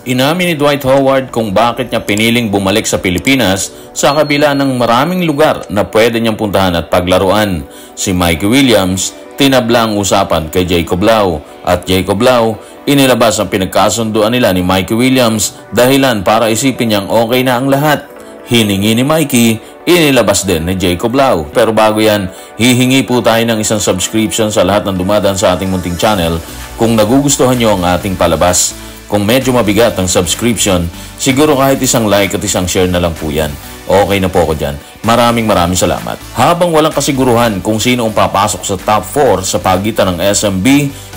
Inamin ni Dwight Howard kung bakit niya piniling bumalik sa Pilipinas sa kabila ng maraming lugar na pwede niyang puntahan at paglaruan. Si Mikey Williams tinabla ang usapan kay Jacob Lau at Jacob Lau inilabas ang pinagkasunduan nila ni Mikey Williams dahilan para isipin niyang okay na ang lahat. Hiningi ni Mikey, inilabas din ni Jacob Lau. Pero bago yan, hihingi po tayo ng isang subscription sa lahat ng dumadaan sa ating munting channel kung nagugustuhan niyo ang ating palabas. Kung medyo mabigat ang subscription, siguro kahit isang like at isang share na lang po yan. Okay na po ako dyan. Maraming salamat. Habang walang kasiguruhan kung sino ang papasok sa top 4 sa pagitan ng SMB,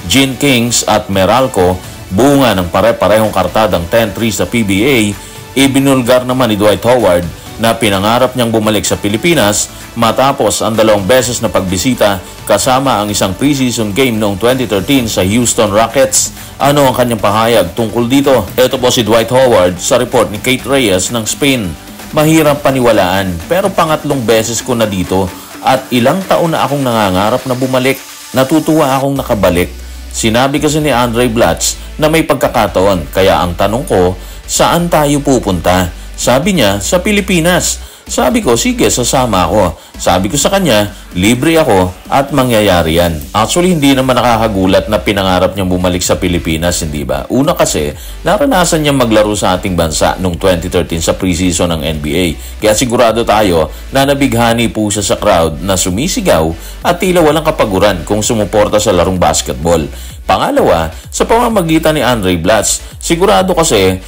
Gin Kings at Meralco, bunga ng pare-parehong kartadang 10-3 sa PBA, ibinulgar naman ni Dwight Howard na pinangarap niyang bumalik sa Pilipinas matapos ang 2 beses na pagbisita kasama ang isang preseason game noong 2013 sa Houston Rockets. Ano ang kanyang pahayag tungkol dito? Ito po si Dwight Howard sa report ni Kate Reyes ng Spain. Mahirap paniwalaan pero pangatlong beses ko na dito at ilang taon na akong nangangarap na bumalik. Natutuwa akong nakabalik. Sinabi kasi ni Andre Blatz na may pagkakataon kaya ang tanong ko, saan tayo pupunta? Sabi niya, sa Pilipinas. Sabi ko, sige, sasama ako. Sabi ko sa kanya, libre ako at mangyayari yan. Actually, hindi naman nakakagulat na pinangarap niyang bumalik sa Pilipinas, hindi ba? Una kasi, naranasan niyang maglaro sa ating bansa noong 2013 sa preseason ng NBA. Kaya sigurado tayo na nabighani po siya sa crowd na sumisigaw at tila walang kapaguran kung sumuporta sa larong basketball. Pangalawa, sa pamamagitan ni Andre Blatz, sigurado kasi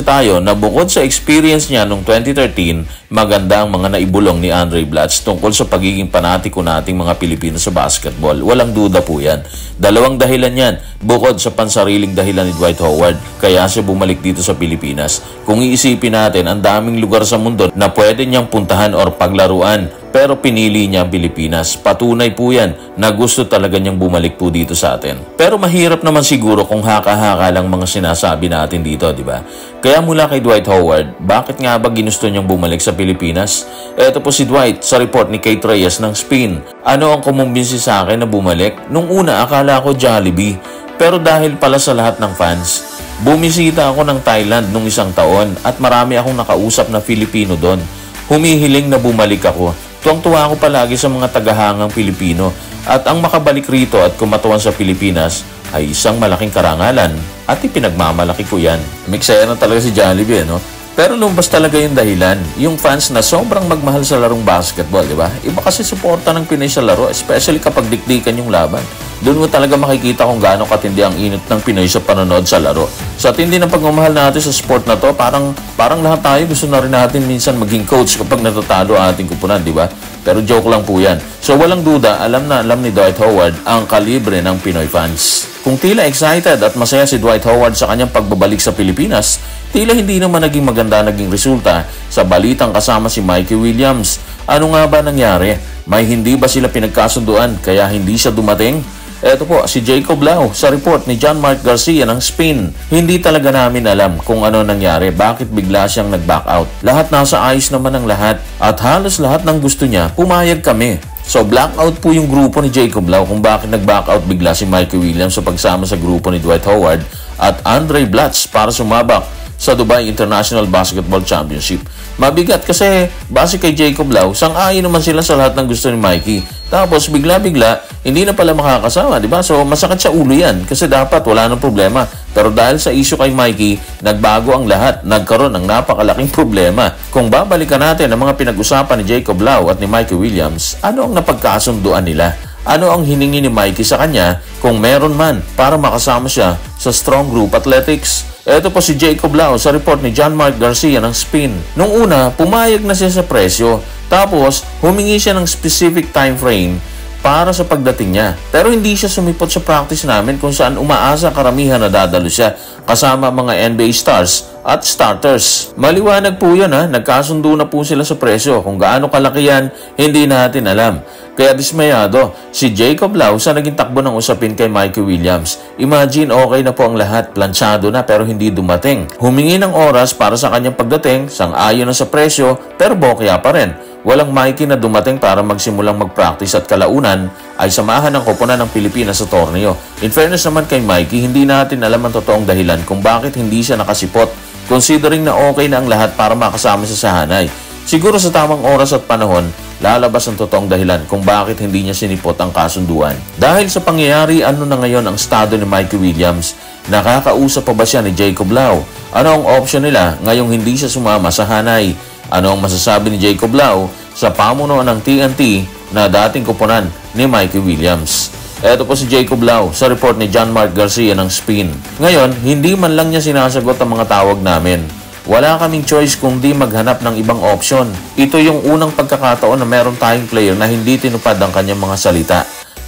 tayo na bukod sa experience niya noong 2013, maganda ang mga naibulong ni Andre Blatz tungkol sa pagiging panatiko nating mga Pilipino sa basketball. Walang duda po yan. Dalawang dahilan yan, bukod sa pansariling dahilan ni Dwight Howard, kaya siya bumalik dito sa Pilipinas. Kung iisipin natin, ang daming lugar sa mundo na pwede niyang puntahan or paglaruan, pero pinili niya ang Pilipinas. Patunay po yan na gusto talaga niyang bumalik po dito sa atin. Pero mahirap naman siguro kung haka-haka lang mga sinasabi natin dito, di ba? Kaya mula kay Dwight Howard, bakit nga ba ginusto niyang bumalik sa Pilipinas? Ito po si Dwight sa report ni Kate Reyes ng Spain. Ano ang kumumbinsi sa akin na bumalik? Nung una, akala ko Jollibee. Pero dahil pala sa lahat ng fans, bumisita ako ng Thailand nung 1 taon at marami akong nakausap na Filipino doon. Humihiling na bumalik ako. Tuwang-tuwa ako palagi sa mga tagahangang Pilipino at ang makabalik rito at kumatawan sa Pilipinas ay isang malaking karangalan at ipinagmamalaki ko yan. Miksaya na talaga si Jollibee, no? Pero lumabas talaga yung dahilan, yung fans na sobrang magmahal sa larong basketball, di ba? Iba kasi suporta ng Pinoy sa laro, especially kapag dikdikan yung laban. Doon mo talaga makikita kung gaano katindi ang init ng Pinoy sa panonood sa laro. Sa tindi ng pagmamahal natin sa sport na to, parang lahat tayo gusto na rin natin minsan maging coach kapag natatalo ang ating kupunan, di ba? Pero joke lang po yan. So walang duda, alam ni Dwight Howard ang kalibre ng Pinoy fans. Kung tila excited at masaya si Dwight Howard sa kanyang pagbabalik sa Pilipinas, tila hindi naman naging maganda resulta sa balitang kasama si Mikey Williams. Ano nga ba nangyari? May hindi ba sila pinagkasunduan kaya hindi siya dumating? Eto po, si Jacob Lau sa report ni John Mark Garcia ng Spain. Hindi talaga namin alam kung ano nangyari, bakit bigla siyang nag-back out. Lahat nasa ayos naman ang lahat at halos lahat ng gusto niya, pumayag kami. So blackout po yung grupo ni Jacob Lau kung bakit nag-back out bigla si Mikey Williams sa pagsama sa grupo ni Dwight Howard at Andre Blatz para sumabak sa Dubai International Basketball Championship. Mabigat kasi base kay Jacob Lau, sang-ayon naman sila sa lahat ng gusto ni Mikey. Tapos bigla-bigla, hindi na pala makakasama, di ba? So masakit sa ulo yan kasi dapat wala nang problema. Pero dahil sa issue kay Mikey, nagbago ang lahat. Nagkaroon ng napakalaking problema. Kung babalikan natin ang mga pinag-usapan ni Jacob Lau at ni Mikey Williams, ano ang napagkasunduan nila? Ano ang hiningi ni Mikey sa kanya kung meron man para makasama siya sa Strong Group Athletics? Ito po si Jacob Lau sa report ni John Mark Garcia ng Spain. Nung una, pumayag na siya sa presyo. Tapos, humingi siya ng specific time frame para sa pagdating niya. Pero hindi siya sumipot sa practice namin kung saan umaasa karamihan na dadalo siya kasama mga NBA stars at starters. Maliwanag po yan ha, nagkasundo na po sila sa presyo. Kung gaano kalaki yan, hindi natin alam. Kaya dismayado si Jacob Lau sa naging takbo ng usapin kay Mikey Williams. Imagine okay na po ang lahat, planchado na pero hindi dumating. Humingi ng oras para sa kanyang pagdating, sang-ayon na sa presyo pero bokya pa rin. walang Mikey na dumating para magsimulang mag-practice at kalaunan ay samahan ng koponan ng Pilipinas sa torneo. In fairness naman kay Mikey, hindi natin alam ang totoong dahilan kung bakit hindi siya nakasipot, considering na okay na ang lahat para makasama sa sahanay. Siguro sa tamang oras at panahon, lalabas ang totoong dahilan kung bakit hindi niya sinipot ang kasunduan. Dahil sa pangyayari, ano na ngayon ang estado ni Mikey Williams? Nakakausap pa ba siya ni Jacob Lau? Ano ang option nila ngayong hindi siya sumama sa hanay? Ano ang masasabi ni Jacob Lau sa pamunuan ng TNT na dating koponan ni Mikey Williams? Eto po si Jacob Lau sa report ni John Mark Garcia ng Spin. Ngayon, hindi man lang niya sinasagot ang mga tawag namin. Wala kaming choice kundi maghanap ng ibang option. Ito yung unang pagkakataon na meron tayong player na hindi tinupad ang kanyang mga salita.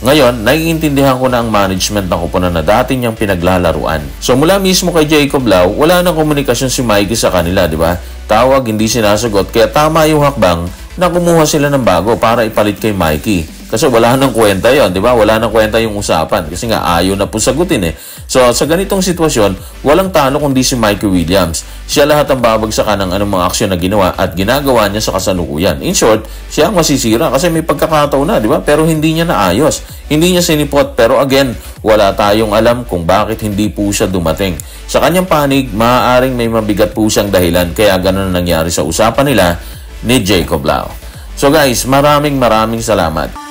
Ngayon, naiintindihan ko na ang management ng koponan na dati niyang pinaglalaruan. So mula mismo kay Jacob Lau, wala nang komunikasyon si Mikey sa kanila, di ba? Tawag, hindi sinasagot, kaya tama yung hakbang na kumuha sila ng bago para ipalit kay Mikey. Kasi wala nang kwenta yon, di ba? Wala nang kwenta yung usapan kasi nga ayaw na po sagutin eh. So sa ganitong sitwasyon, walang talo kundi si Mikey Williams. Siya lahat ang babagsakan ng anumang aksyon na ginawa at ginagawa niya sa kasalukuyan. In short, siya ang masisira kasi may pagkakataon na, di ba? Pero hindi niya naayos. Hindi niya sinipot, pero again, wala tayong alam kung bakit hindi po siya dumating. Sa kanyang panig, maaaring may mabigat po siyang dahilan kaya ganun nangyari sa usapan nila ni Jacob Lau. So guys, maraming salamat.